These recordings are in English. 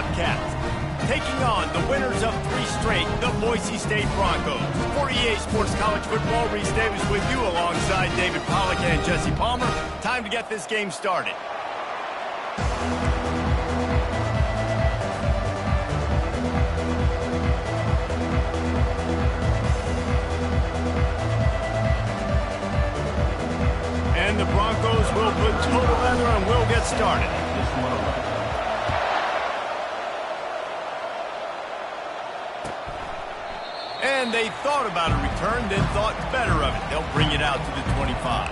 Bobcats, taking on the winners of 3 straight, the Boise State Broncos. For EA Sports College Football, Reese Davis with you alongside David Pollack and Jesse Palmer. Time to get this game started. And the Broncos will put total leather and will get started. And they thought about a return, then thought better of it. They'll bring it out to the 25.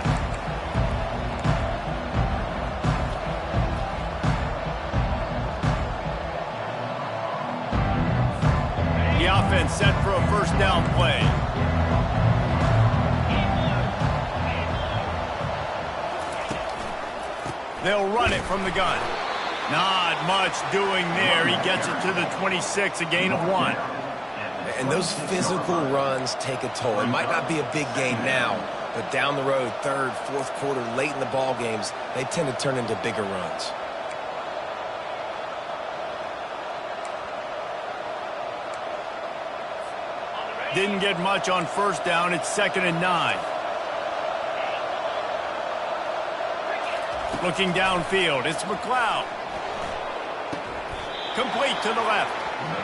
The offense set for a first down play. They'll run it from the gun. Not much doing there. He gets it to the 26, a gain of 1. And those physical runs take a toll. It might not be a big gain now, but down the road, third, fourth quarter, late in the ball games, they tend to turn into bigger runs. Didn't get much on first down. It's 2nd and 9. Looking downfield, it's McLeod. Complete to the left.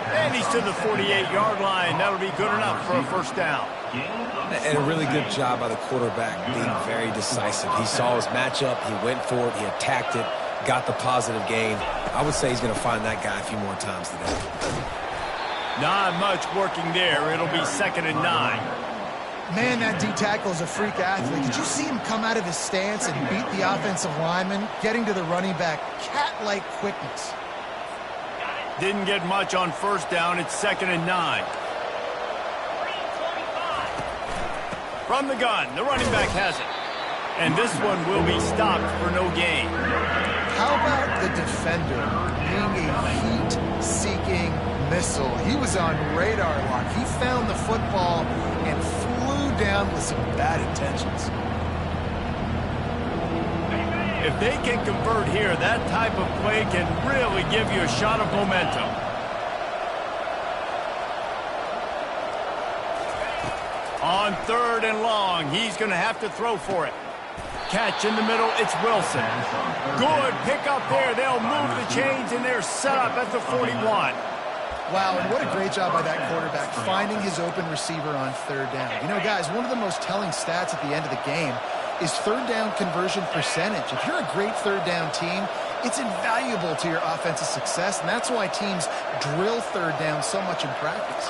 And he's to the 48-yard line. That'll be good enough for a first down. And a really good job by the quarterback being very decisive. He saw his matchup, he went for it, he attacked it, got the positive gain. I would say he's going to find that guy a few more times today. Not much working there. It'll be 2nd and 9. Man, that D-tackle is a freak athlete. Did you see him come out of his stance and beat the offensive lineman, getting to the running back? Cat-like quickness. Didn't get much on first down. It's 2nd and 9. From the gun, the running back has it. And this one will be stopped for no gain. How about the defender being a heat-seeking missile? He was on radar lock. He found the football and flew down with some bad intentions. If they can convert here, that type of play can really give you a shot of momentum. On 3rd and long, he's going to have to throw for it. Catch in the middle, it's Wilson. Good pick up there. They'll move the chains, and they're set up at the 41. Wow, and what a great job by that quarterback, finding his open receiver on 3rd down. You know, guys, one of the most telling stats at the end of the game is 3rd down conversion percentage. If you're a great 3rd down team, it's invaluable to your offensive success, and that's why teams drill 3rd down so much in practice.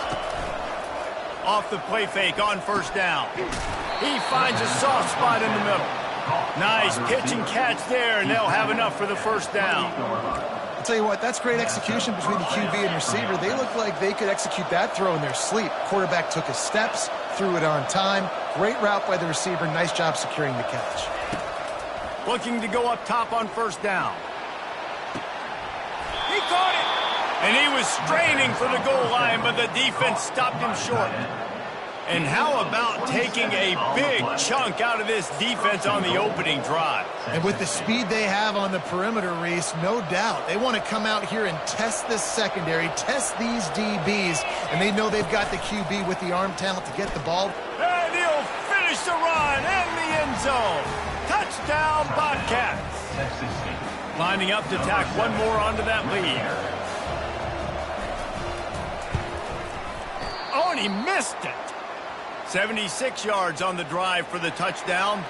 Off the play fake on first down. He finds a soft spot in the middle. Nice pitch and catch there, and they'll have enough for the first down. I'll tell you what, that's great execution between the QB and receiver. They look like they could execute that throw in their sleep. Quarterback took his steps, threw it on time. Great route by the receiver. Nice job securing the catch. Looking to go up top on first down. He caught it! And he was straining for the goal line, but the defense stopped him short. And how about taking a big chunk out of this defense on the opening drive? And with the speed they have on the perimeter, Reese, no doubt. They want to come out here and test this secondary, test these DBs, and they know they've got the QB with the arm talent to get the ball. And he'll finish the run in the end zone. Touchdown, Bobcats. Lining up to tack one more onto that lead. Oh, and he missed it. 76 yards on the drive for the touchdown,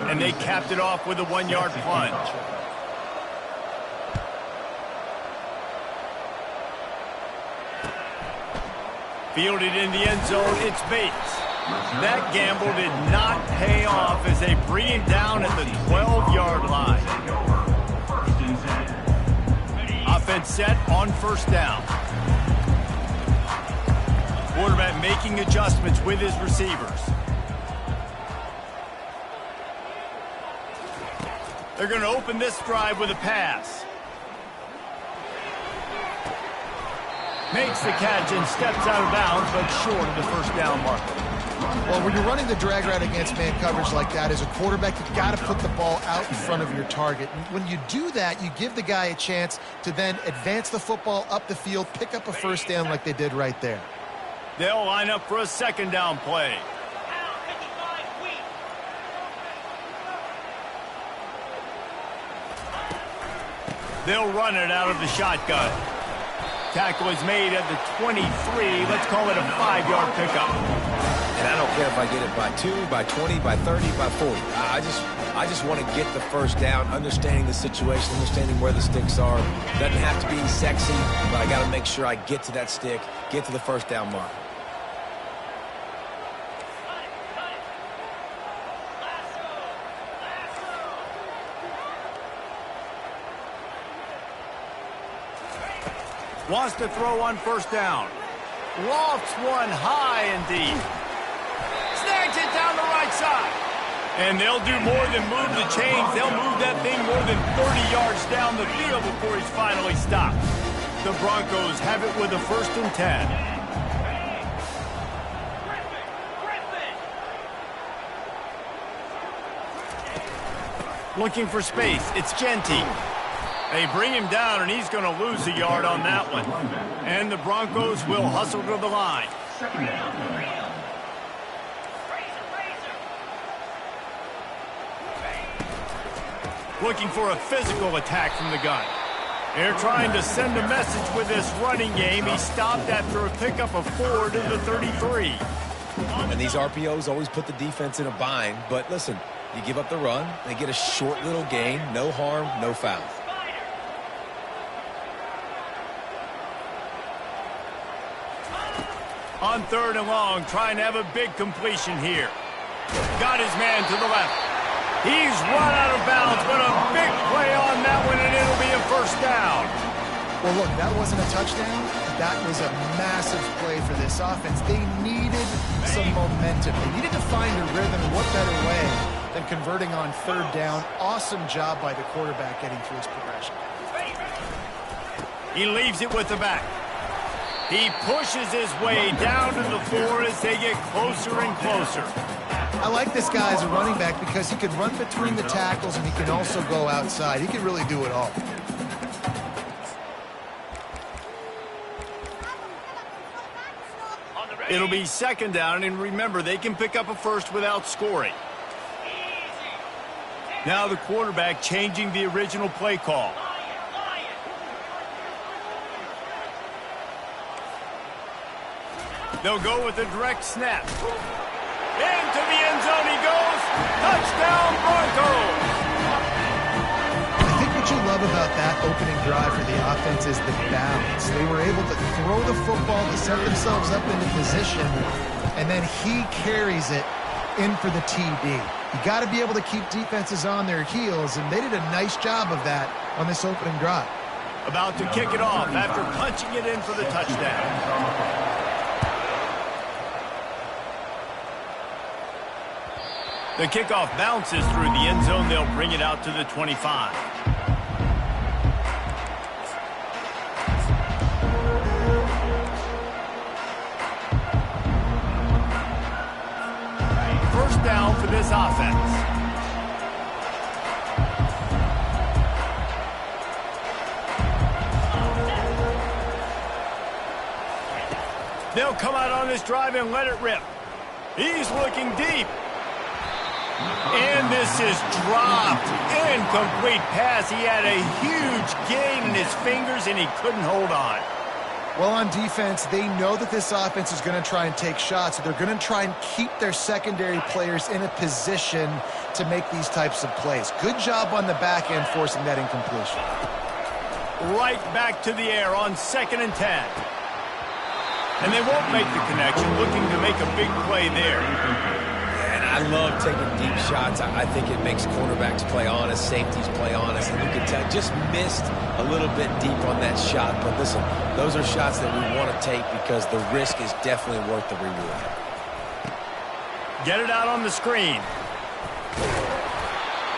and they capped it off with a 1-yard plunge. Fielded in the end zone, it's Bates. That gamble did not pay off as they bring him down at the 12-yard line. Offense set on first down. Quarterback making adjustments with his receivers. They're going to open this drive with a pass. Makes the catch and steps out of bounds, but short of the first down marker. Well, when you're running the drag route against man coverage like that, as a quarterback, you've got to put the ball out in front of your target. And when you do that, you give the guy a chance to then advance the football up the field, pick up a first down like they did right there. They'll line up for a second down play. They'll run it out of the shotgun. Tackle is made at the 23. Let's call it a 5-yard pickup. And I don't care if I get it by 2, by 20, by 30, by 40. I just want to get the first down, understanding the situation, understanding where the sticks are. Doesn't have to be sexy, but I got to make sure I get to that stick, get to the first down mark. Wants to throw on first down. Lofts one high and deep. Snags it down the right side. And they'll do more than move the chains. They'll move that thing more than 30 yards down the field before he's finally stopped. The Broncos have it with a 1st and 10. Looking for space. It's Genty. They bring him down, and he's going to lose a yard on that one. And the Broncos will hustle to the line. Looking for a physical attack from the gun. They're trying to send a message with this running game. He stopped after a pickup of 4 to the 33. And these RPOs always put the defense in a bind. But listen, you give up the run, they get a short little gain, no harm, no foul. On 3rd and long, trying to have a big completion here. Got his man to the left. He's run out of bounds, but a big play on that one, and it'll be a first down. Well, look, that wasn't a touchdown. That was a massive play for this offense. They needed some momentum. They needed to find a rhythm, and what better way than converting on 3rd down. Awesome job by the quarterback getting through his progression. He leaves it with the back. He pushes his way down to the floor as they get closer and closer. I like this guy as a running back because he can run between the tackles and he can also go outside. He can really do it all. It'll be 2nd down, and remember, they can pick up a first without scoring. Now the quarterback changing the original play call. They'll go with a direct snap. Into the end zone he goes. Touchdown, Broncos! I think what you love about that opening drive for the offense is the balance. They were able to throw the football to set themselves up into position, and then he carries it in for the TD. You got to be able to keep defenses on their heels, and they did a nice job of that on this opening drive. About to kick it off after punching it in for the touchdown. The kickoff bounces through the end zone. They'll bring it out to the 25. First down for this offense. They'll come out on this drive and let it rip. He's looking deep. And this is dropped. Incomplete pass. He had a huge gain in his fingers, and he couldn't hold on. Well, on defense, they know that this offense is going to try and take shots. So they're going to try and keep their secondary players in a position to make these types of plays. Good job on the back end forcing that incompletion. Right back to the air on 2nd and 10. And they won't make the connection, looking to make a big play there. I love taking deep shots. I think it makes cornerbacks play honest, safeties play honest. And you can tell, just missed a little bit deep on that shot. But listen, those are shots that we want to take because the risk is definitely worth the reward. Get it out on the screen.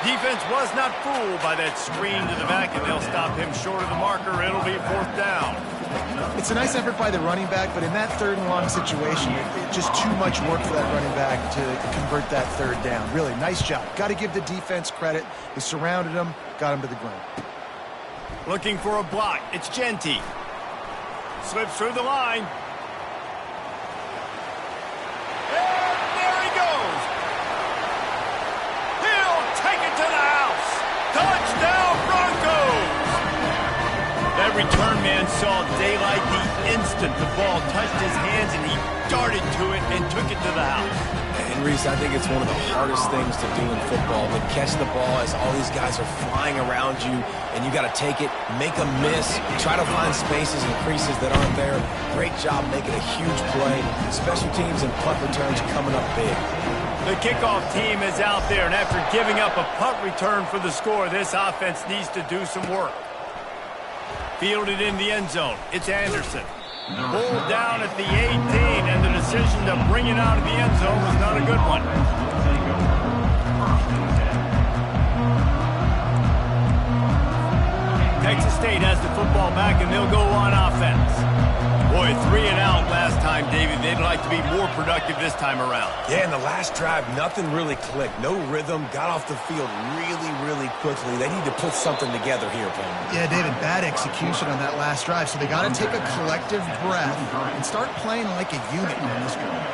Defense was not fooled by that screen to the back, and they'll stop him short of the marker. It'll be 4th down. It's a nice effort by the running back, but in that third and long situation, just too much work for that running back to convert that third down. Really, nice job. Got to give the defense credit. They surrounded him, got him to the ground. Looking for a block. It's Genty. Slips through the line. And there he goes. He'll take it to the house. Touchdown, Broncos! That return man saw daylight the instant the ball touched his hands, and he darted to it and took it to the house. And Reese, I think it's one of the hardest things to do in football, but catch the ball as all these guys are flying around you, and you got to take it, make a miss, try to find spaces and creases that aren't there. Great job making a huge play. Special teams and punt returns coming up big. The kickoff team is out there, and after giving up a punt return for the score, this offense needs to do some work. Fielded in the end zone. It's Anderson. Pulled down at the 18, and the decision to bring it out of the end zone was not a good one. Texas State has the football back, and they'll go on offense. Boy, 3 and out last time, David. They'd like to be more productive this time around. Yeah, in the last drive, nothing really clicked. No rhythm, got off the field really quickly. They need to put something together here, Palmer. Yeah, David, bad execution on that last drive, so they got to take a collective breath and start playing like a unit on this drive.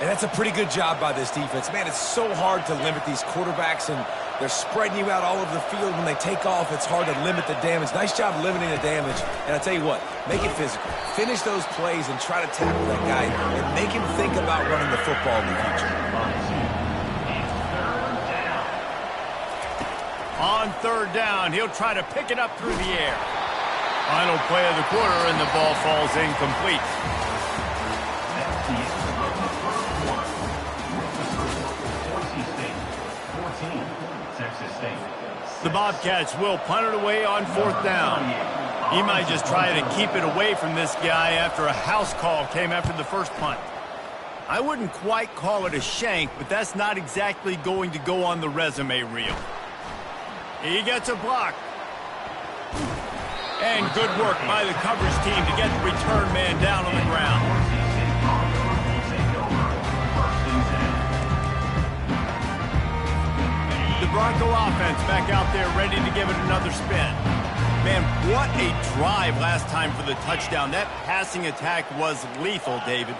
And that's a pretty good job by this defense. Man, it's so hard to limit these quarterbacks, and they're spreading you out all over the field. When they take off, it's hard to limit the damage. Nice job limiting the damage. And I'll tell you what, make it physical. Finish those plays and try to tackle that guy and make him think about running the football in the future. On third down, he'll try to pick it up through the air. Final play of the quarter, and the ball falls incomplete. The Bobcats will punt it away on fourth down. He might just try to keep it away from this guy after a house call came after the first punt. I wouldn't quite call it a shank, but that's not exactly going to go on the resume reel. He gets a block. And good work by the coverage team to get the return man down on the ground. The Bronco offense back out there ready to give it another spin. Man, what a drive last time for the touchdown. That passing attack was lethal, David.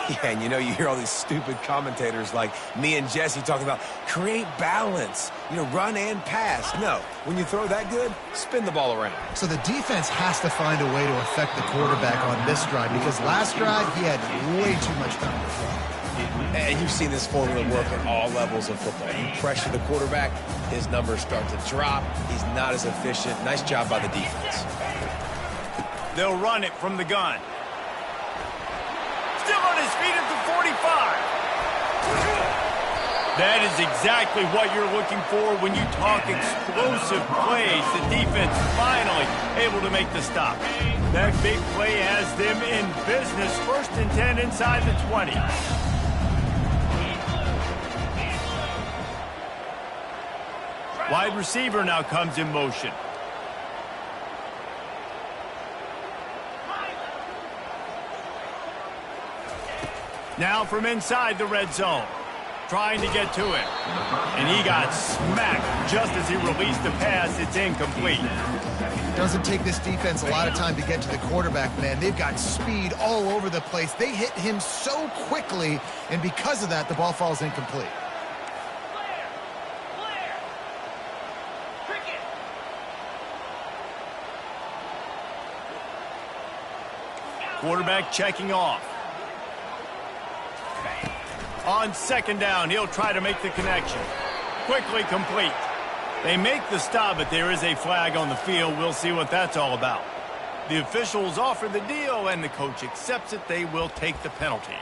Yeah, and you know, you hear all these stupid commentators like me and Jesse talking about create balance, run and pass. No, when you throw that good, spin the ball around. So the defense has to find a way to affect the quarterback on this drive, because last drive he had way too much time to throw. And you've seen this formula work at all levels of football. You pressure the quarterback, his numbers start to drop. He's not as efficient. Nice job by the defense. They'll run it from the gun. Still on his feet at the 45. That is exactly what you're looking for when you talk explosive plays. The defense finally able to make the stop. That big play has them in business. 1st and 10 inside the 20. Wide receiver now comes in motion. Now from inside the red zone. Trying to get to it. And he got smacked just as he released the pass. It's incomplete. Doesn't take this defense a lot of time to get to the quarterback, man. They've got speed all over the place. They hit him so quickly, and because of that, the ball falls incomplete. Quarterback checking off. On 2nd down, he'll try to make the connection. Quickly complete. They make the stop, but there is a flag on the field. We'll see what that's all about. The officials offer the deal, and the coach accepts it. They will take the penalty.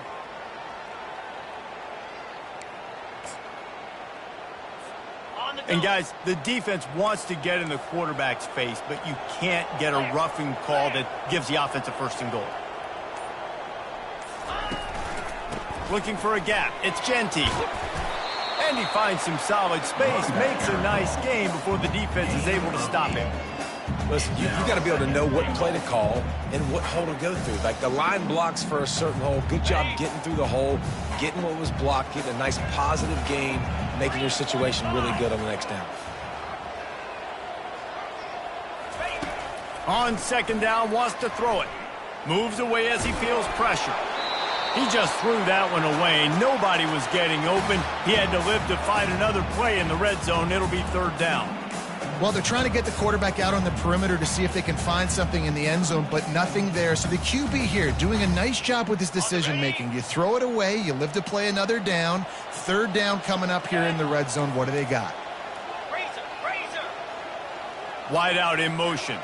And guys, the defense wants to get in the quarterback's face, but you can't get a roughing call that gives the offense a 1st and goal. Looking for a gap. It's Genty. And he finds some solid space. Makes a nice game before the defense is able to stop him. Listen, you got to be able to know what play to call and what hole to go through. Like the line blocks for a certain hole. Good job getting through the hole, getting what was blocked, getting a nice positive gain, making your situation really good on the next down. On second down, wants to throw it. Moves away as he feels pressure. He just threw that one away. Nobody was getting open. He had to live to find another play in the red zone. It'll be third down. Well, they're trying to get the quarterback out on the perimeter to see if they can find something in the end zone, but nothing there. So the QB here doing a nice job with his decision-making. You throw it away, you live to play another down. Third down coming up here in the red zone. What do they got? Wide out in motion.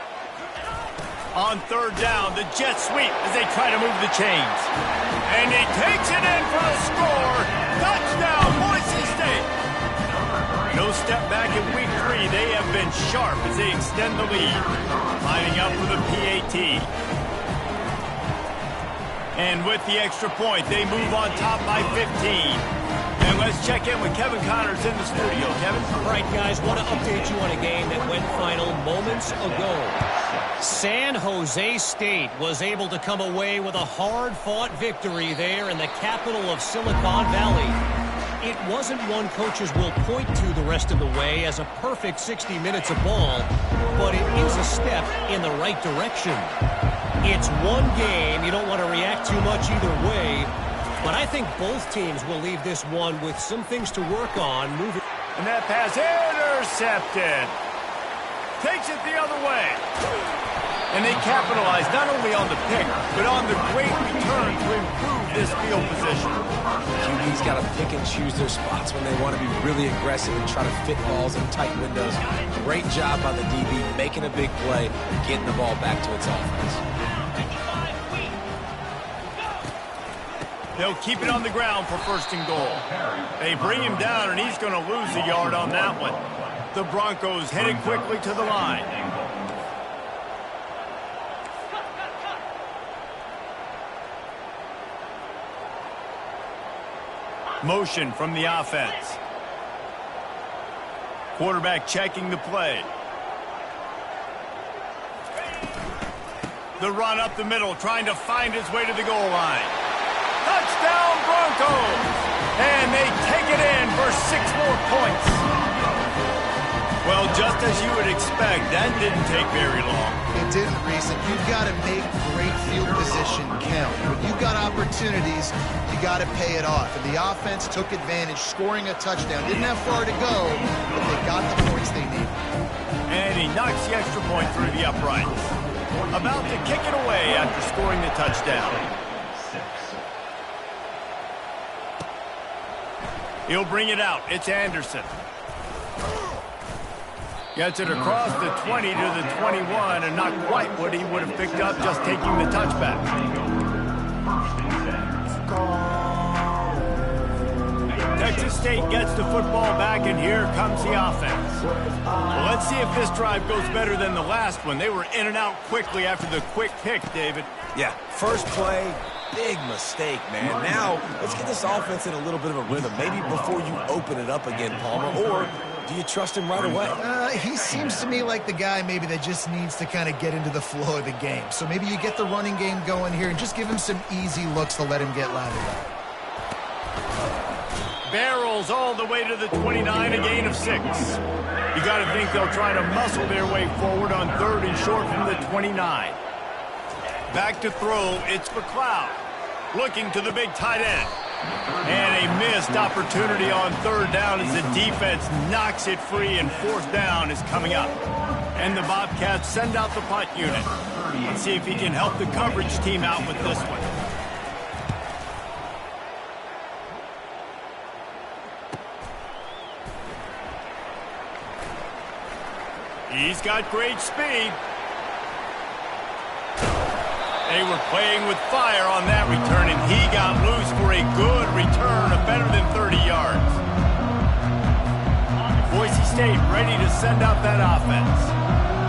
On third down, the jet sweep as they try to move the chains. And he takes it in for the score. Touchdown, Boise State. No step back in week 3. They have been sharp as they extend the lead. Lining up for the PAT. And with the extra point, they move on top by 15. And let's check in with Kevin Connors in the studio. Kevin? All right, guys, want to update you on a game that went final moments ago. San Jose State was able to come away with a hard-fought victory there in the capital of Silicon Valley. It wasn't one coaches will point to the rest of the way as a perfect 60 minutes of ball, but it is a step in the right direction. It's one game. You don't want to react too much either way, but I think both teams will leave this one with some things to work on moving. And that pass intercepted. Takes it the other way. And they capitalize not only on the pick, but on the great return to improve this field position. QB's got to pick and choose their spots when they want to be really aggressive and try to fit balls in tight windows. Great job by the DB, making a big play, getting the ball back to its offense. They'll keep it on the ground for first and goal. They bring him down, and he's going to lose a yard on that one. The Broncos headed quickly to the line. Motion from the offense. Quarterback checking the play. The run up the middle, trying to find his way to the goal line. Touchdown Broncos! And they take it in for 6 more points. Well, just as you would expect, that didn't take very long. It didn't, Reese. You've got to make great field position count. When you've got opportunities, you got to pay it off. And the offense took advantage, scoring a touchdown. Didn't have far to go, but they got the points they needed. And he knocks the extra point through the uprights. About to kick it away after scoring the touchdown. He'll bring it out. It's Anderson. Gets it across the 20 to the 21, and not quite what he would have picked up just taking the touchback. Texas State gets the football back, and here comes the offense. Well, let's see if this drive goes better than the last one. They were in and out quickly after the quick pick, David. Yeah, first play, big mistake, man. Now, let's get this offense in a little bit of a rhythm. Maybe before you open it up again, Palmer, or do you trust him right away? He seems to me like the guy maybe that just needs to kind of get into the flow of the game. So maybe you get the running game going here and just give him some easy looks to let him get lathered up. Barrels all the way to the 29, a gain of 6. You got to think they'll try to muscle their way forward on third and short from the 29. Back to throw, it's McLeod. Looking to the big tight end. And a missed opportunity on third down as the defense knocks it free, and fourth down is coming up. And the Bobcats send out the punt unit. Let's see if he can help the coverage team out with this one. He's got great speed. They were playing with fire on that return, and he got loose for a good return of better than 30 yards. Boise State ready to send out that offense.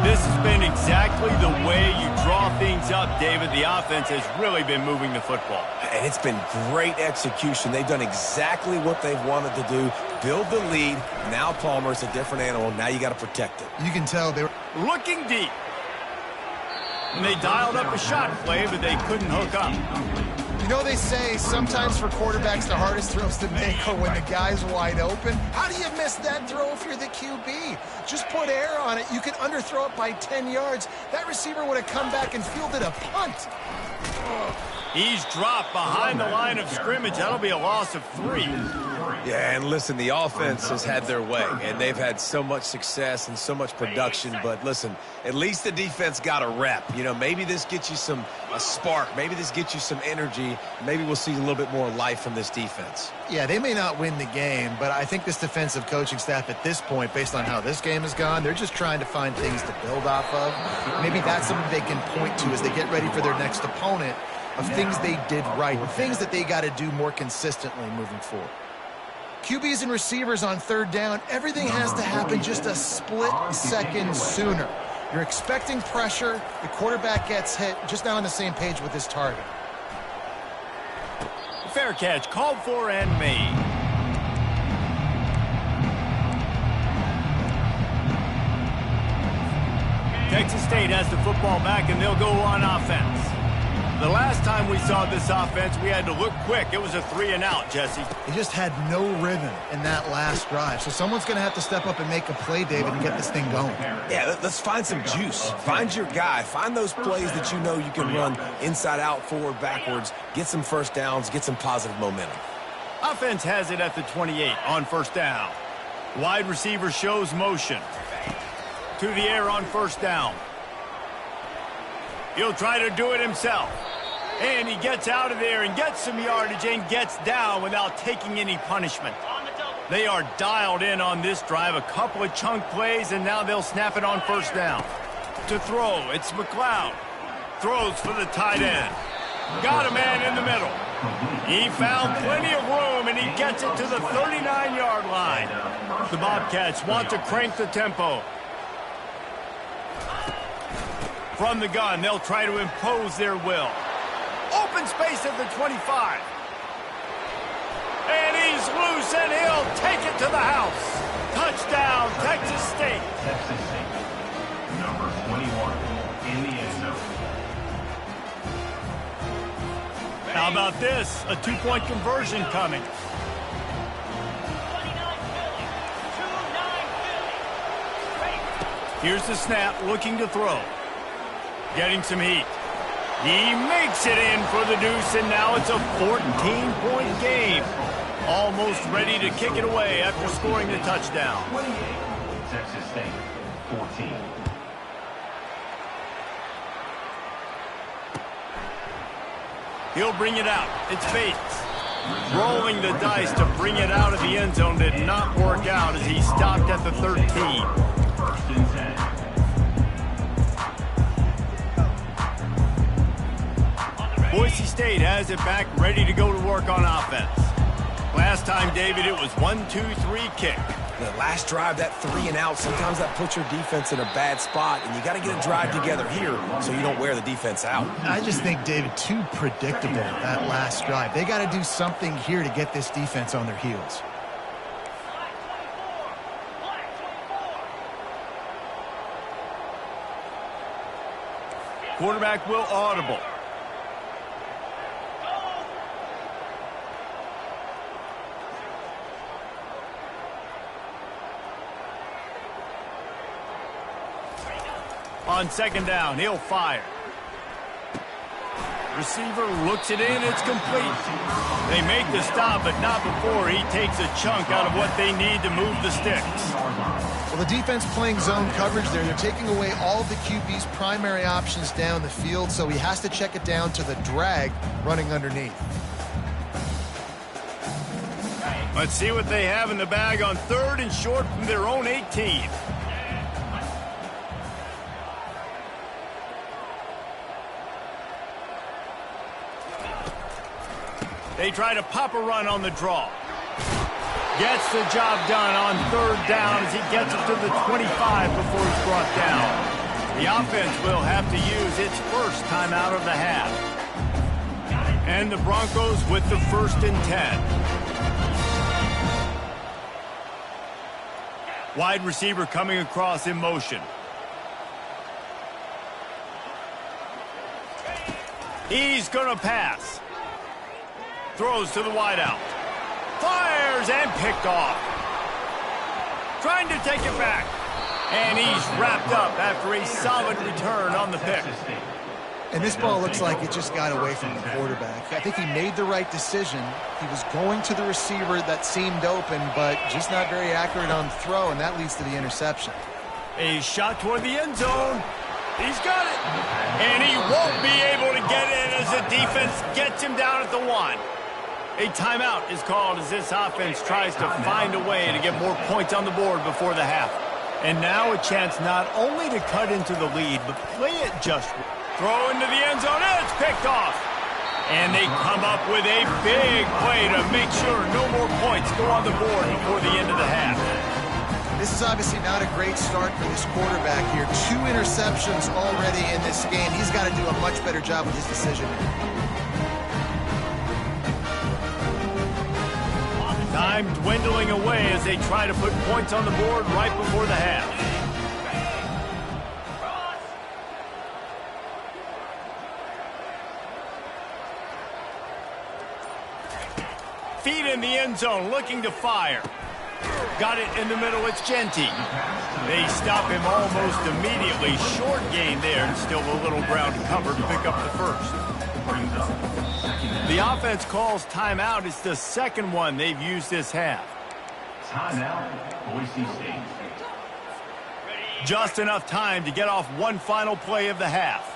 This has been exactly the way you draw things up, David. The offense has really been moving the football. And it's been great execution. They've done exactly what they've wanted to do. Build the lead. Now Palmer's a different animal. Now you got to protect it. You can tell they were looking deep. And they dialed up a shot play, but they couldn't hook up. You know, they say sometimes for quarterbacks the hardest throws to make are when the guy's wide open. How do you miss that throw if you're the QB? Just put air on it. You can underthrow it by 10 yards. That receiver would have come back and fielded a punt. He's dropped behind the line of scrimmage. That'll be a loss of 3. Yeah, and listen, the offense has had their way, and they've had so much success and so much production. But listen, at least the defense got a rep. You know, maybe this gets you a spark. Maybe this gets you some energy. Maybe we'll see a little bit more life from this defense. Yeah, they may not win the game, but I think this defensive coaching staff at this point, based on how this game has gone, they're just trying to find things to build off of. Maybe that's something they can point to as they get ready for their next opponent, of things they did right, things that they got to do more consistently moving forward. QBs and receivers on third down, everything has to happen just a split second sooner. You're expecting pressure, the quarterback gets hit, just not on the same page with his target. Fair catch, called for and made. Texas State has the football back, and they'll go on offense. The last time we saw this offense, we had to look quick. It was a 3-and-out, Jesse. They just had no rhythm in that last drive. So someone's going to have to step up and make a play, David, and get this thing going. Yeah, let's find some juice. Find your guy. Find those plays that you know you can run inside out, forward, backwards. Get some first downs. Get some positive momentum. Offense has it at the 28 on first down. Wide receiver shows motion. To the air on first down. He'll try to do it himself. And he gets out of there and gets some yardage and gets down without taking any punishment. They are dialed in on this drive. A couple of chunk plays, and now they'll snap it on first down. To throw, it's McLeod. Throws for the tight end. Got a man in the middle. He found plenty of room, and he gets it to the 39-yard line. The Bobcats want to crank the tempo. From the gun, they'll try to impose their will. Open space at the 25. And he's loose, and he'll take it to the house. Touchdown, Texas State. Texas State, number 21 in the end zone. How about this? A two-point conversion coming. Here's the snap, looking to throw. Getting some heat. He makes it in for the deuce, and now it's a 14-point game. Almost ready to kick it away after scoring the touchdown. 28, Texas State, 14. He'll bring it out. It's Bates. Rolling the dice to bring it out of the end zone did not work out as he stopped at the 13. First and 10. Boise State has it back, ready to go to work on offense. Last time, David, it was 1-2-3 kick. The last drive, that 3-and-out, sometimes that puts your defense in a bad spot, and you got to get a drive together here so you don't wear the defense out. I just think, David, too predictable, that last drive. They got to do something here to get this defense on their heels. Quarterback will audible. On second down, he'll fire. Receiver looks it in, it's complete. They make the stop, but not before he takes a chunk out of what they need to move the sticks. Well, the defense playing zone coverage there. They're taking away all of the QB's primary options down the field, so he has to check it down to the drag running underneath. Let's see what they have in the bag on third and short from their own 18. They try to pop a run on the draw. Gets the job done on third down as he gets it to the 25 before he's brought down. The offense will have to use its first timeout of the half. And the Broncos with the 1st and 10. Wide receiver coming across in motion. He's going to pass. Throws to the wideout. Fires and picked off. Trying to take it back. And he's wrapped up after a solid return on the pick. And this ball looks like it just got away from the quarterback. I think he made the right decision. He was going to the receiver that seemed open, but just not very accurate on the throw, and that leads to the interception. A shot toward the end zone. He's got it. And he won't be able to get in as the defense gets him down at the 1. A timeout is called as this offense tries to find a way to get more points on the board before the half. And now a chance not only to cut into the lead, but play it just right. Throw into the end zone, and it's picked off. And they come up with a big play to make sure no more points go on the board before the end of the half. This is obviously not a great start for this quarterback here. 2 interceptions already in this game. He's got to do a much better job with his decision. Time dwindling away as they try to put points on the board right before the half. Feet in the end zone, looking to fire. Got it in the middle, it's Genty. They stop him almost immediately. Short gain there, and still a little ground to cover to pick up the first. The offense calls timeout. It's the second one they've used this half. Timeout, Boise State. Just enough time to get off one final play of the half.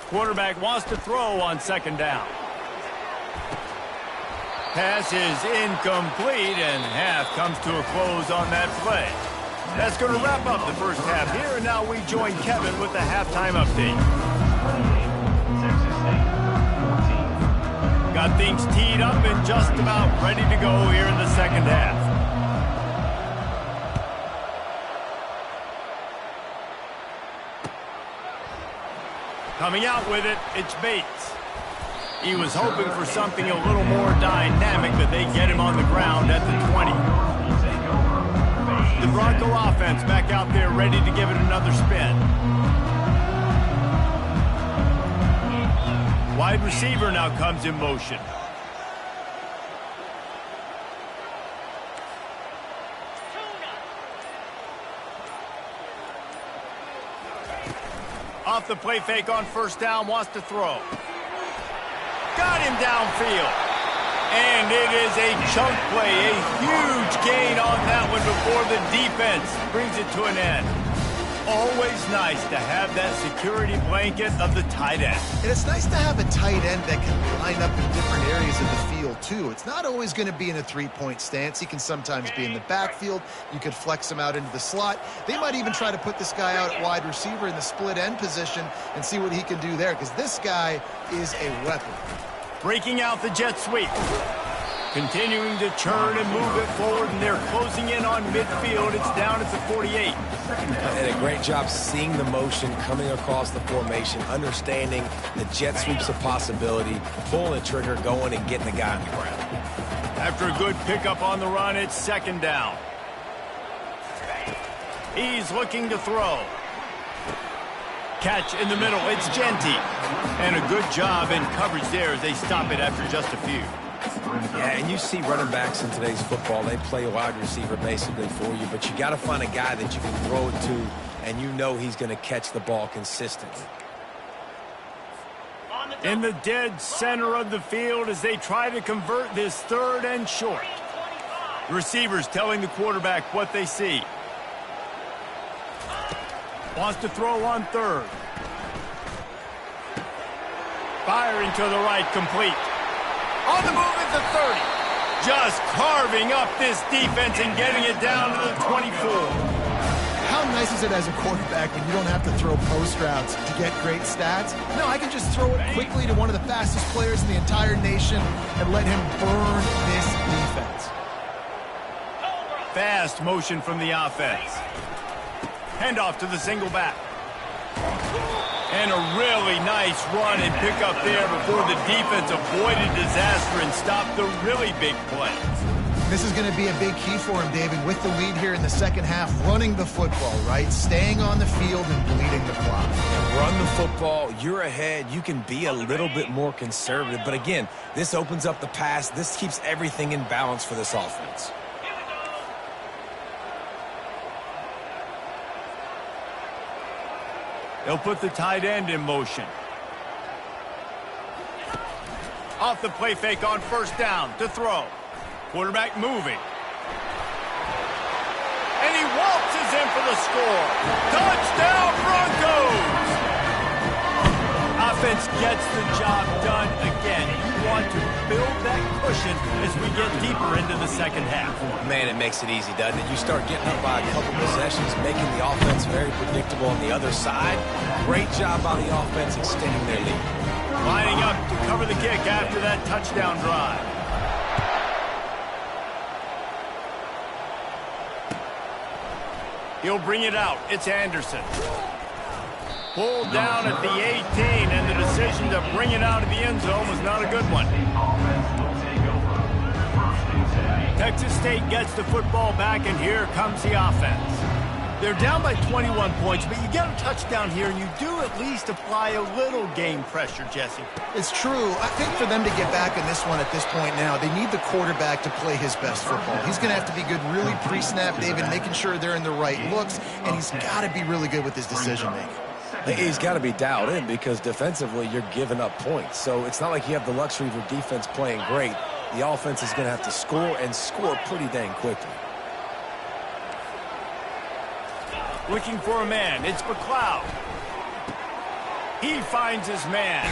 Quarterback wants to throw on second down. Pass is incomplete, and half comes to a close on that play. That's going to wrap up the first half here, and now we join Kevin with the halftime update. Got things teed up and just about ready to go here in the second half. Coming out with it, it's Bates. He was hoping for something a little more dynamic, but they get him on the ground at the 20. The Bronco offense back out there ready to give it another spin. Wide receiver now comes in motion. Off the play fake on first down, wants to throw. Got him downfield. And it is a chunk play, a huge gain on that one before the defense brings it to an end. Always nice to have that security blanket of the tight end. And it's nice to have a tight end that can line up in different areas of the field, too. It's not always going to be in a three-point stance. He can sometimes be in the backfield. You could flex him out into the slot. They might even try to put this guy out at wide receiver in the split end position and see what he can do there, because this guy is a weapon. Breaking out the jet sweep. Continuing to turn and move it forward, and they're closing in on midfield. It's down at the 48. And a great job seeing the motion coming across the formation, understanding the jet sweep's a possibility, pulling the trigger, going and getting the guy on the ground. After a good pickup on the run, it's second down. He's looking to throw. Catch in the middle, it's Genty. And a good job in coverage there as they stop it after just a few. Yeah, and you see running backs in today's football, they play a wide receiver basically for you, but you got to find a guy that you can throw it to, and you know he's going to catch the ball consistently. In the dead center of the field as they try to convert this third and short. Receivers telling the quarterback what they see. Wants to throw on third. Firing to the right, complete. On the move at the 30. Just carving up this defense and getting it down to the 24. How nice is it as a quarterback when you don't have to throw post routes to get great stats? No, I can just throw it quickly to one of the fastest players in the entire nation and let him burn this defense. Fast motion from the offense. Handoff to the single back. And a really nice run and pick up there before the defense avoided disaster and stopped the really big plays. This is going to be a big key for him, David, with the lead here in the second half, running the football, right? Staying on the field and bleeding the clock. Run the football, you're ahead, you can be a little bit more conservative. But again, this opens up the pass. This keeps everything in balance for this offense. They'll put the tight end in motion. Off the play fake on first down to throw. Quarterback moving. And he waltzes in for the score. Touchdown Broncos! Offense gets the job done again. You want to build that cushion as we get deeper into the second half. Man, it makes it easy, doesn't it? You start getting up by a couple possessions, making the offense very predictable on the other side. Great job by the offense extending their lead. Lining up to cover the kick after that touchdown drive. He'll bring it out. It's Anderson. Pulled down at the 18, and the decision to bring it out of the end zone was not a good one. Texas State gets the football back, and here comes the offense. They're down by 21 points, but you get a touchdown here, and you do at least apply a little game pressure, Jesse. It's true. I think for them to get back in this one at this point now, they need the quarterback to play his best football. He's going to have to be good really pre-snap, David, making sure they're in the right looks, and he's got to be really good with his decision-making. He's got to be dialed in because defensively you're giving up points. So it's not like you have the luxury of your defense playing great. The offense is going to have to score and score pretty dang quickly. Looking for a man. It's McLeod. He finds his man.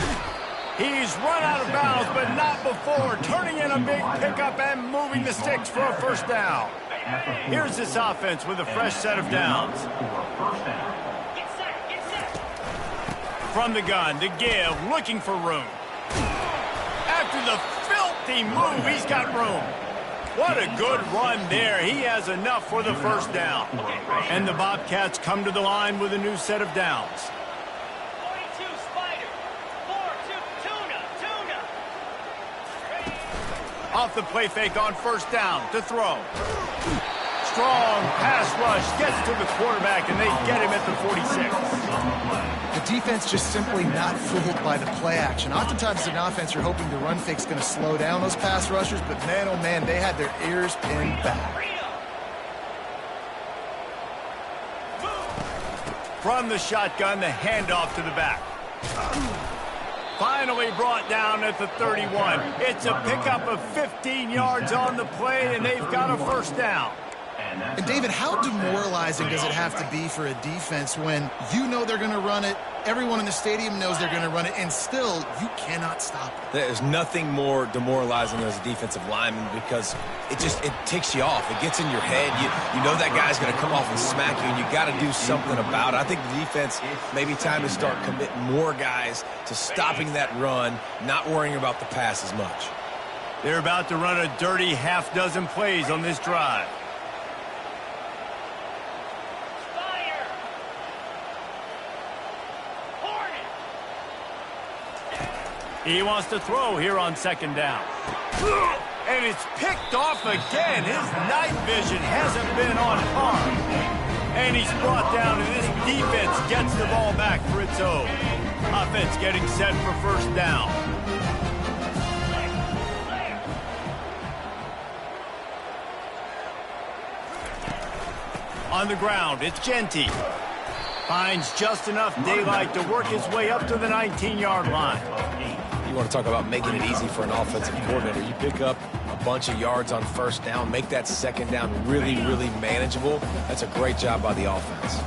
He's run out of bounds, but not before turning in a big pickup and moving the sticks for a first down. Here's this offense with a fresh set of downs. From the gun to give, looking for room. After the filthy move, he's got room. What a good run there. He has enough for the first down. And the Bobcats come to the line with a new set of downs. 42 Spider, 4-2 Tuna. Off the play fake on first down to throw. Strong pass rush gets to the quarterback, and they get him at the 46. The defense just simply not fooled by the play action. Oftentimes as an offense, you're hoping the run fake's going to slow down those pass rushers, but man, oh man, they had their ears pinned back. From the shotgun, the handoff to the back. Finally brought down at the 31. It's a pickup of 15 yards on the play, and they've got a first down. And David, how demoralizing does it have to be for a defense when you know they're going to run it, everyone in the stadium knows they're going to run it, and still you cannot stop it? There's nothing more demoralizing as a defensive lineman because it ticks you off. It gets in your head. You know that guy's going to come off and smack you, and you got to do something about it. I think the defense, maybe time to start committing more guys to stopping that run, not worrying about the pass as much. They're about to run a dirty half-dozen plays on this drive. He wants to throw here on second down. And it's picked off again. His night vision hasn't been on par. And he's brought down, and this defense gets the ball back for its own. Offense getting set for first down. On the ground, it's Genty. Finds just enough daylight to work his way up to the 19-yard line. You want to talk about making it easy for an offensive coordinator. You pick up a bunch of yards on first down, make that second down really, really manageable. That's a great job by the offense.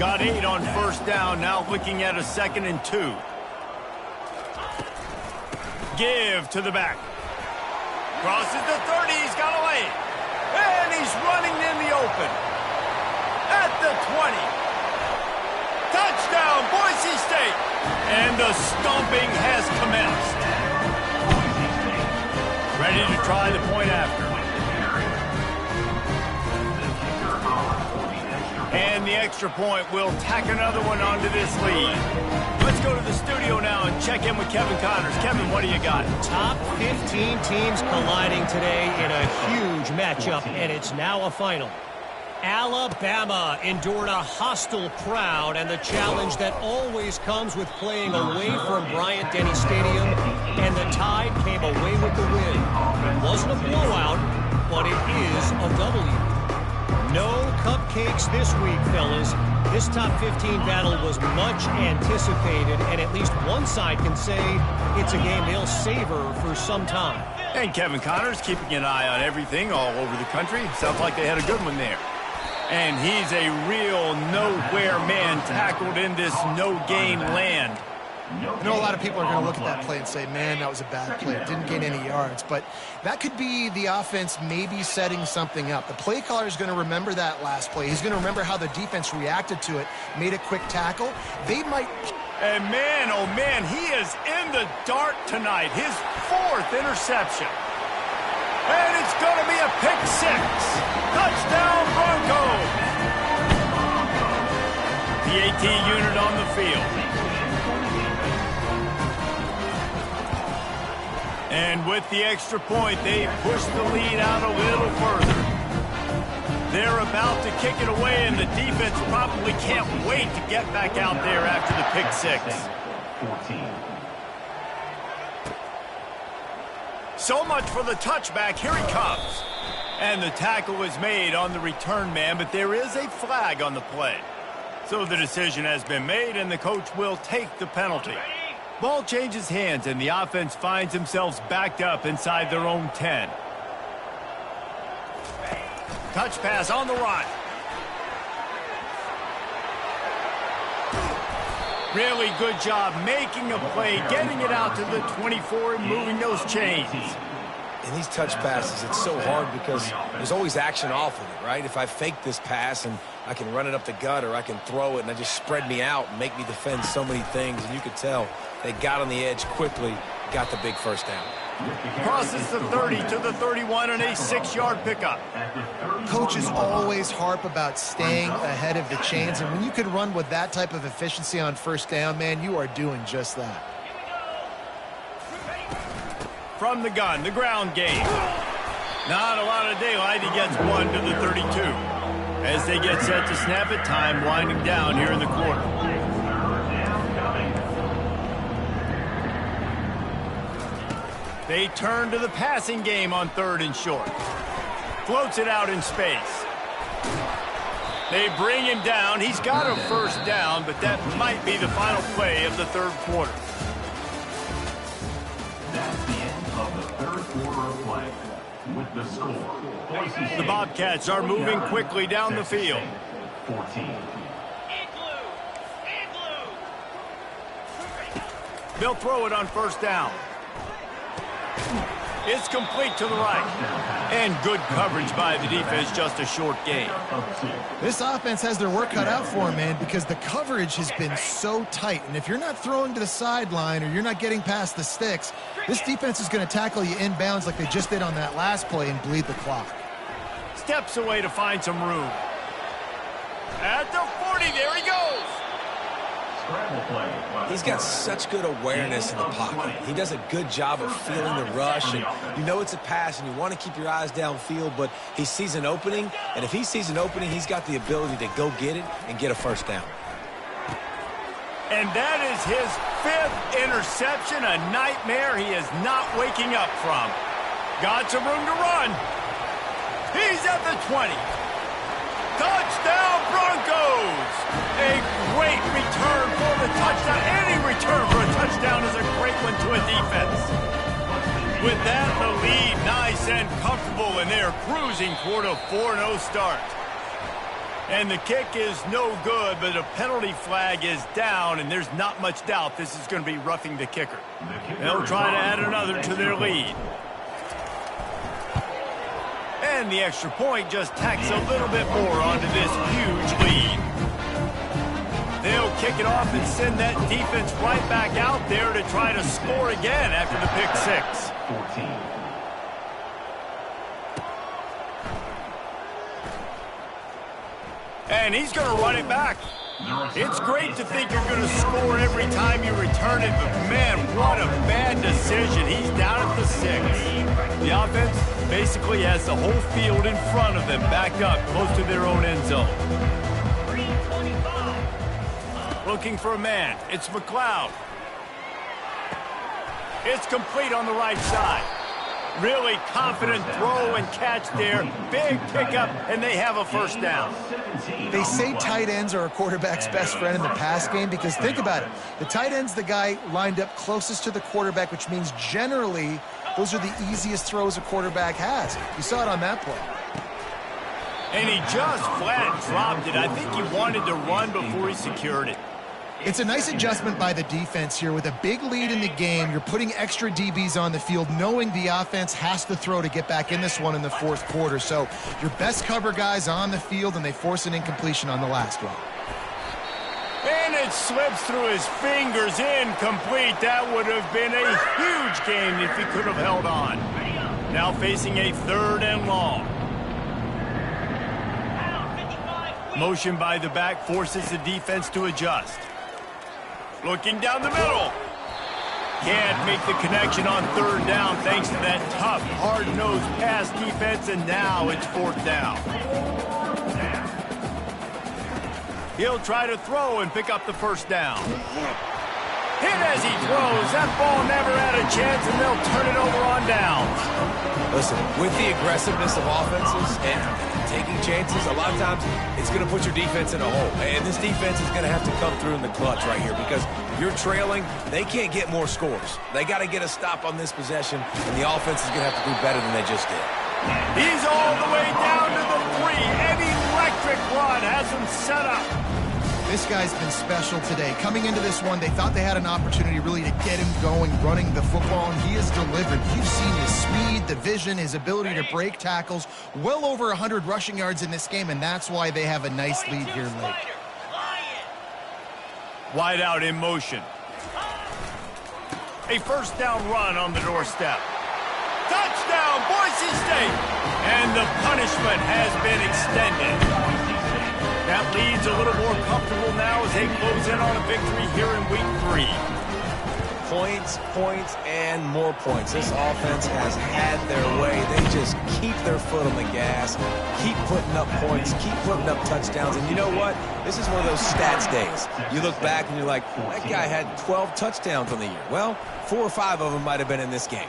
Got 8 on first down, now looking at a 2nd and 2. Give to the back. Crosses the 30, he's got a lane. And he's running in the open. At the 20. Touchdown, Boise State. And the stomping has commenced. Ready to try the point after. And the extra point will tack another one onto this lead. Let's go to the studio now and check in with Kevin Connors. Kevin, what do you got? Top 15 teams colliding today in a huge matchup, and it's now a final. Alabama endured a hostile crowd and the challenge that always comes with playing away from Bryant-Denny Stadium, and the Tide came away with the win. It wasn't a blowout, but it is a W. No cupcakes this week, fellas. This top 15 battle was much anticipated, and at least one side can say it's a game they'll savor for some time. And Kevin Connors keeping an eye on everything all over the country. Sounds like they had a good one there. And he's a real nowhere man tackled in this no-gain land. I know a lot of people are going to look at that play and say, man, that was a bad play. It didn't gain any yards. But that could be the offense maybe setting something up. The play caller is going to remember that last play. He's going to remember how the defense reacted to it, made a quick tackle. They might... And man, oh man, he is in the dark tonight. His 4th interception. And it's going to be a pick 6. Touchdown Broncos. The AT unit on the field. And with the extra point, they push the lead out a little further. They're about to kick it away, and the defense probably can't wait to get back out there after the pick 6. 14. So much for the touchback. Here he comes. And the tackle is made on the return man, but there is a flag on the play. So the decision has been made, and the coach will take the penalty. Ball changes hands, and the offense finds themselves backed up inside their own 10. Touch pass on the run. Really good job making a play, getting it out to the 24 and moving those chains. In these touch passes, it's so hard because there's always action off of it, right? If I fake this pass and I can run it up the gut, or I can throw it and I just spread me out and make me defend so many things, and you could tell they got on the edge quickly, got the big first down. Crosses the 30 to the 31 and a 6-yard pickup. Coaches always harp about staying ahead of the chains, and when you can run with that type of efficiency on first down, man, you are doing just that. From the gun, the ground game. Not a lot of daylight. He gets 1 to the 32. As they get set to snap it, time winding down here in the quarter. They turn to the passing game on 3rd and short. Floats it out in space. They bring him down. He's got a first down, but that might be the final play of the 3rd quarter. That's the end of the 3rd quarter of play. With the score, The Bobcats are moving quickly down the field. 14. They'll throw it on first down. It's complete to the right. And good coverage by the defense, just a short gain. This offense has their work cut out for them, man, because the coverage has been so tight. And if you're not throwing to the sideline or you're not getting past the sticks, this defense is going to tackle you inbounds like they just did on that last play and bleed the clock. Steps away to find some room. At the 40, there he goes. He's got such good awareness in the pocket. He does a good job of feeling the rush, and you know it's a pass, and you want to keep your eyes downfield, but he sees an opening, and if he sees an opening, he's got the ability to go get it and get a first down. And that is his 5th interception, a nightmare he is not waking up from. Got some room to run. He's at the 20. Touchdown Broncos! A great return for the touchdown. Any return for a touchdown is a great one to a defense. With that, the lead nice and comfortable, and they're cruising toward a 4-0 start. And the kick is no good, but a penalty flag is down, and there's not much doubt this is going to be roughing the kicker. They'll try to add another to their lead. And the extra point just tacks a little bit more onto this huge lead. They'll kick it off and send that defense right back out there to try to score again after the pick 6. 14. And he's going to run it back. It's great to think you're going to score every time you return it, but man, what a bad decision. He's down at the 6. The offense basically has the whole field in front of them, backed up close to their own end zone. Looking for a man. It's McLeod. It's complete on the right side. Really confident throw and catch there. Big pickup, and they have a first down. They say tight ends are a quarterback's best friend in the pass game because think about it. The tight end's the guy lined up closest to the quarterback, which means generally those are the easiest throws a quarterback has. You saw it on that play. And he just flat dropped it. I think he wanted to run before he secured it. It's a nice adjustment by the defense here. With a big lead in the game, you're putting extra DBs on the field, knowing the offense has to throw to get back in this one in the fourth quarter. So your best cover guys on the field, and they force an incompletion on the last one. And it slips through his fingers, incomplete. That would have been a huge game if he could have held on. Now facing a 3rd and long. Motion by the back forces the defense to adjust. Looking down the middle. Can't make the connection on 3rd down thanks to that tough, hard-nosed pass defense, and now it's 4th down. He'll try to throw and pick up the first down. Hit as he throws. That ball never had a chance, and they'll turn it over on downs. Listen, with the aggressiveness of offenses and taking chances, a lot of times it's going to put your defense in a hole. And this defense is going to have to come through in the clutch right here because you're trailing. They can't get more scores. They got to get a stop on this possession, and the offense is going to have to do better than they just did. He's all the way down to the 3. An electric run has him set up. This guy's been special today. Coming into this one, they thought they had an opportunity really to get him going, running the football, and he has delivered. You've seen his speed, the vision, his ability to break tackles. Well over 100 rushing yards in this game, and that's why they have a nice lead here late. Wide out in motion. A first down run on the doorstep. Touchdown, Boise State! And the punishment has been extended. That lead's a little more comfortable now as they close in on a victory here in week 3. Points, points, and more points. This offense has had their way. They just keep their foot on the gas, keep putting up points, keep putting up touchdowns. And you know what? This is one of those stats days. You look back and you're like, that guy had 12 touchdowns on the year. Well, 4 or 5 of them might have been in this game.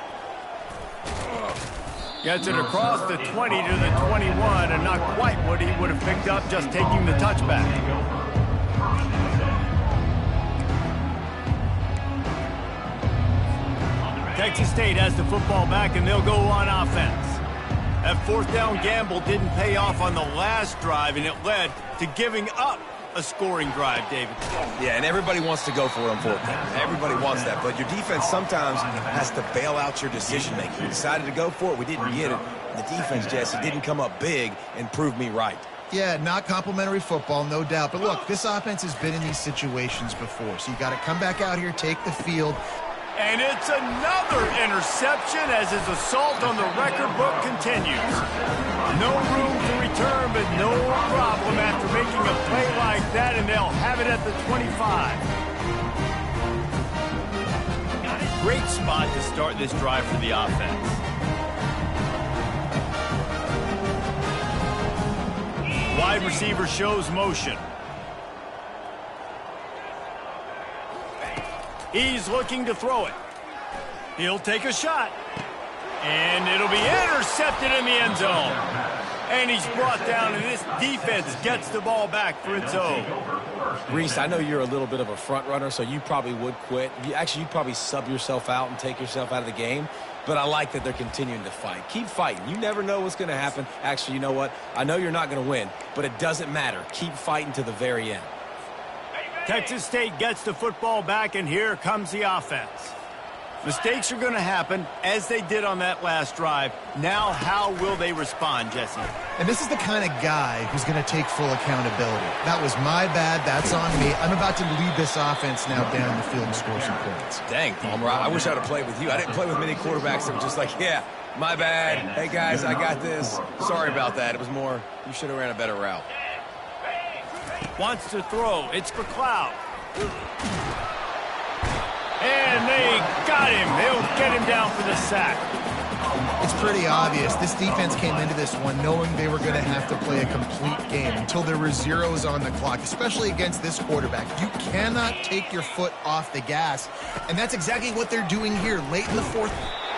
Gets it across the 20 to the 21, and not quite what he would have picked up just taking the touchback. Texas State has the football back, and they'll go on offense. That 4th down gamble didn't pay off on the last drive, and it led to giving up a scoring drive, David. Yeah, and everybody wants to go for it on 4th down. Everybody wants that, but your defense sometimes has to bail out your decision-making. We decided to go for it. We didn't get it. The defense, Jesse, didn't come up big and prove me right. Yeah, not complimentary football, no doubt. But look, this offense has been in these situations before, so you got to come back out here, take the field. And it's another interception as his assault on the record book continues. No room to return, but no problem after making a play like that, and they'll have it at the 25. Great spot to start this drive for the offense. Wide receiver shows motion. He's looking to throw it. He'll take a shot. And it'll be intercepted in the end zone. And he's brought down, and this defense gets the ball back for its own. Reese, I know you're a little bit of a front runner, so you probably would quit. You'd probably sub yourself out and take yourself out of the game. But I like that they're continuing to fight. Keep fighting. You never know what's going to happen. Actually, you know what? I know you're not going to win, but it doesn't matter. Keep fighting to the very end. Texas State gets the football back, and here comes the offense. Mistakes are going to happen, as they did on that last drive. Now, how will they respond, Jesse? And this is the kind of guy who's going to take full accountability. That was my bad. That's on me. I'm about to lead this offense now down the field and score some points. Dang, Palmer, I wish I'd have played with you. I didn't play with many quarterbacks that were just like, yeah, my bad. Hey, guys, I got this. Sorry about that. It was more, you should have ran a better route. Wants to throw. It's McLeod. And they got him. They'll get him down for the sack. It's pretty obvious. This defense came into this one knowing they were going to have to play a complete game until there were zeros on the clock, especially against this quarterback. You cannot take your foot off the gas, and that's exactly what they're doing here late in the fourth.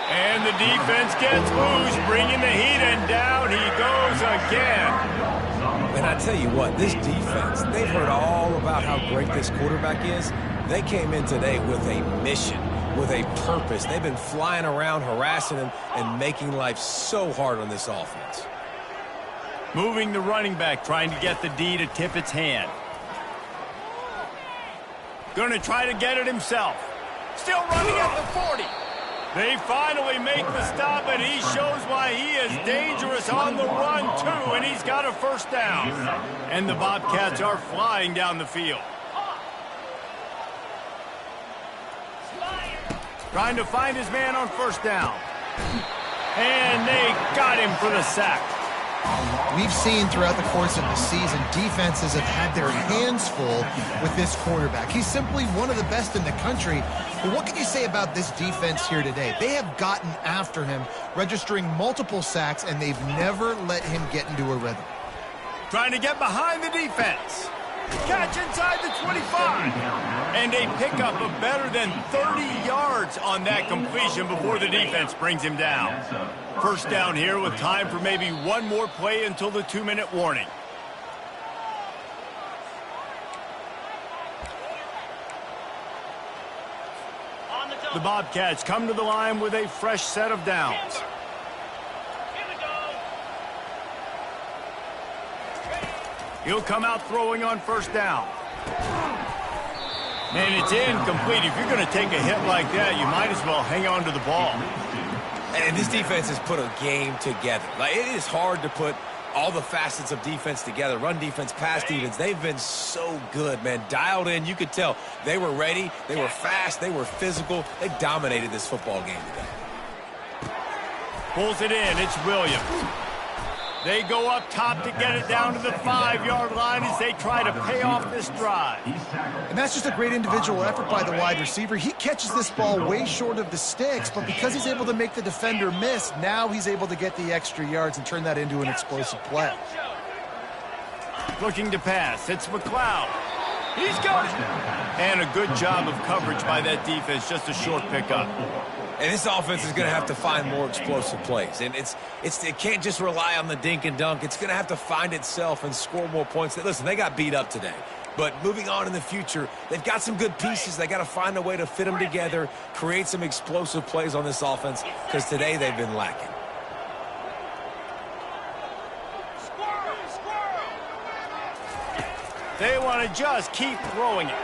And the defense gets loose, bringing the heat, and down he goes again. And I tell you what, this defense, they've heard all about how great this quarterback is. They came in today with a mission, with a purpose. They've been flying around, harassing him, and making life so hard on this offense. Moving the running back, trying to get the D to tip its hand. Going to try to get it himself. Still running at the 40. They finally make the stop, and he shows why he is dangerous on the run, too, and he's got a first down. And the Bobcats are flying down the field. Trying to find his man on first down. And they got him for the sack. We've seen throughout the course of the season, defenses have had their hands full with this quarterback. He's simply one of the best in the country. But what can you say about this defense here today? They have gotten after him, registering multiple sacks, and they've never let him get into a rhythm. Trying to get behind the defense. Catch inside the 25. And they pick up a better than 30 yards on that completion before the defense brings him down. First down here with time for maybe one more play until the 2-minute warning. The Bobcats come to the line with a fresh set of downs. He'll come out throwing on first down. And it's incomplete. If you're going to take a hit like that, you might as well hang on to the ball. And this defense has put a game together. Like, it is hard to put all the facets of defense together. Run defense, pass defense. They've been so good, man. Dialed in. You could tell they were ready. They were fast. They were physical. They dominated this football game today. Pulls it in. It's Williams. They go up top to get it down to the 5-yard line as they try to pay off this drive. And that's just a great individual effort by the wide receiver. He catches this ball way short of the sticks, but because he's able to make the defender miss, now he's able to get the extra yards and turn that into an explosive play. Looking to pass. It's McLeod. He's got it. And a good job of coverage by that defense. Just a short pickup. And this offense is going to have to find more explosive plays. And it can't just rely on the dink and dunk. It's going to have to find itself and score more points. Listen, they got beat up today. But moving on in the future, they've got some good pieces. They got to find a way to fit them together, create some explosive plays on this offense, because today they've been lacking. They want to just keep throwing it.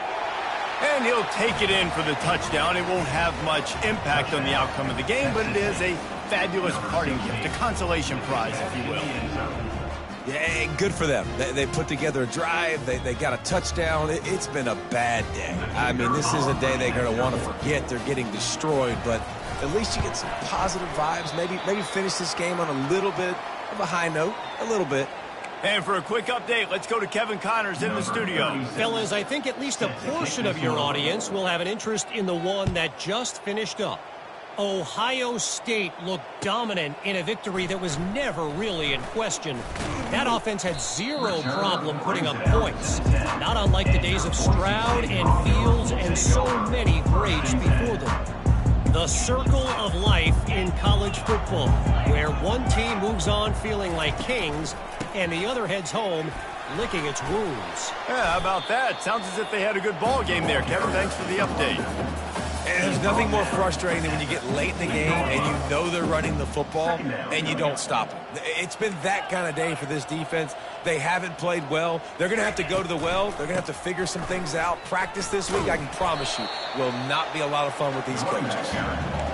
And he'll take it in for the touchdown. It won't have much impact on the outcome of the game, but it is a fabulous parting gift, a consolation prize, if you will. Yeah, good for them. They put together a drive. They got a touchdown. It's been a bad day. I mean, this is a day they're going to want to forget. They're getting destroyed, but at least you get some positive vibes. Maybe finish this game on a little bit of a high note, a little bit. And for a quick update, let's go to Kevin Connors in the studio. Fellas, I think at least a portion of your audience will have an interest in the one that just finished up. Ohio State looked dominant in a victory that was never really in question. That offense had zero problem putting up points, not unlike the days of Stroud and Fields and so many greats before them. The circle of life in college football, where one team moves on feeling like kings and the other heads home licking its wounds. Yeah, how about that? Sounds as if they had a good ball game there. Kevin, thanks for the update. And there's nothing more frustrating than when you get late in the game and you know they're running the football and you don't stop them. It's been that kind of day for this defense. They haven't played well. They're going to have to go to the well. They're going to have to figure some things out. Practice this week, I can promise you, will not be a lot of fun with these coaches.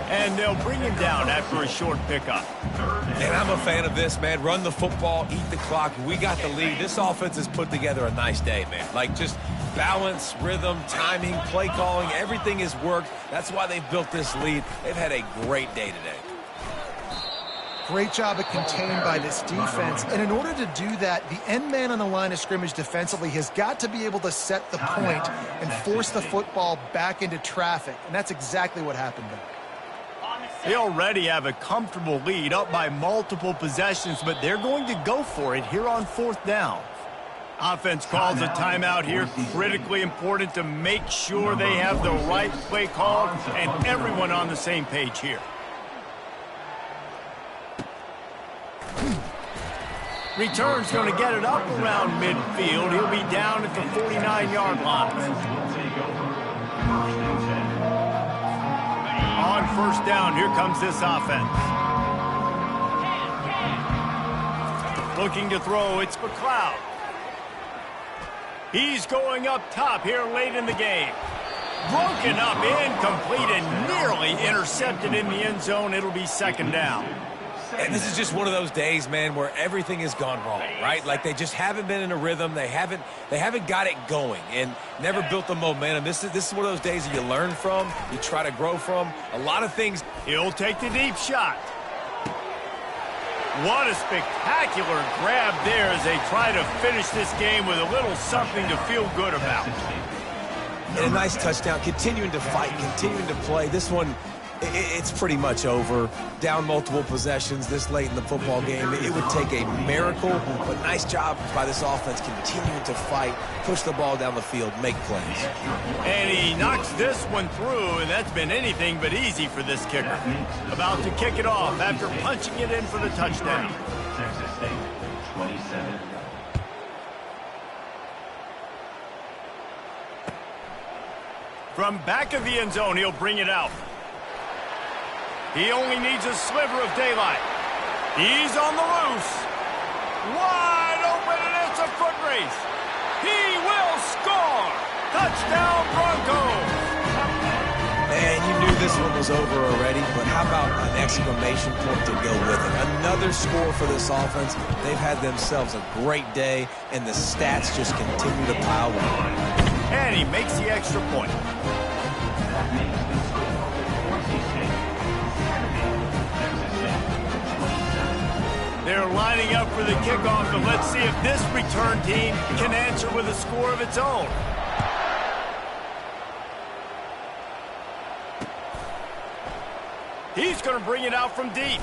And they'll bring him down after a short pickup. And I'm a fan of this, man. Run the football, eat the clock. We got the lead. This offense has put together a nice day, man. Like, just balance, rhythm, timing, play calling, everything has worked. That's why they've built this lead. They've had a great day today. Great job of contained by this defense. And in order to do that, the end man on the line of scrimmage defensively has got to be able to set the point and force the football back into traffic. And that's exactly what happened there. They already have a comfortable lead, up by multiple possessions, but they're going to go for it here on 4th down. Offense calls a timeout here. Critically important to make sure they have the right play called and everyone on the same page here. Return's going to get it up around midfield. He'll be down at the 49-yard line. On 1st down, here comes this offense. Looking to throw, it's McLeod. He's going up top here late in the game. Broken up, incomplete, and nearly intercepted in the end zone. It'll be 2nd down. And this is just one of those days, man, where everything has gone wrong, right? Like they just haven't been in a rhythm. They haven't got it going and never built the momentum. This is one of those days that you learn from, you try to grow from. A lot of things. He'll take the deep shot. What a spectacular grab there as they try to finish this game with a little something to feel good about. And a nice touchdown, continuing to fight, continuing to play. This one, it's pretty much over. Down multiple possessions this late in the football game. It would take a miracle, but nice job by this offense continuing to fight, push the ball down the field, make plays. And he knocks this one through, and that's been anything but easy for this kicker. About to kick it off after punching it in for the touchdown. Texas State, 27. From back of the end zone, he'll bring it out. He only needs a sliver of daylight. He's on the loose. Wide open, and it's a foot race. He will score. Touchdown, Broncos. And you knew this one was over already, but how about an exclamation point to go with it? Another score for this offense. They've had themselves a great day, and the stats just continue to pile on. And he makes the extra point. They're lining up for the kickoff, and let's see if this return team can answer with a score of its own. He's going to bring it out from deep.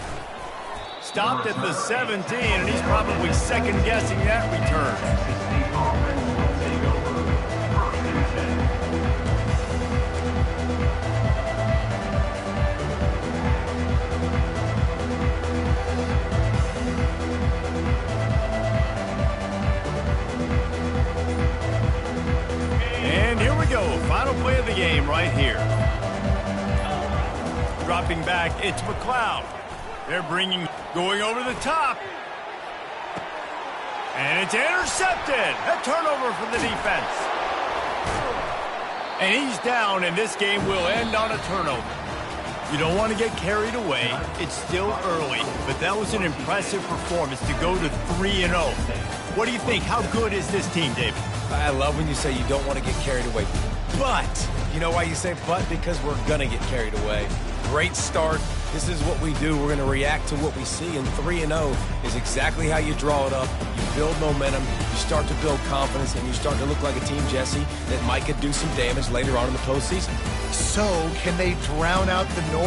Stopped at the 17, and he's probably second-guessing that return. Final play of the game right here. Dropping back, it's McLeod. They're going over the top. And it's intercepted. A turnover for the defense. And he's down, and this game will end on a turnover. You don't want to get carried away. It's still early, but that was an impressive performance to go to 3-0. What do you think? How good is this team, David? I love when you say you don't want to get carried away. But, you know why you say but? Because we're going to get carried away. Great start. This is what we do. We're going to react to what we see, and 3-0 is exactly how you draw it up. You build momentum, you start to build confidence, and you start to look like a team, Jesse, that might could do some damage later on in the postseason. So, can they drown out the noise?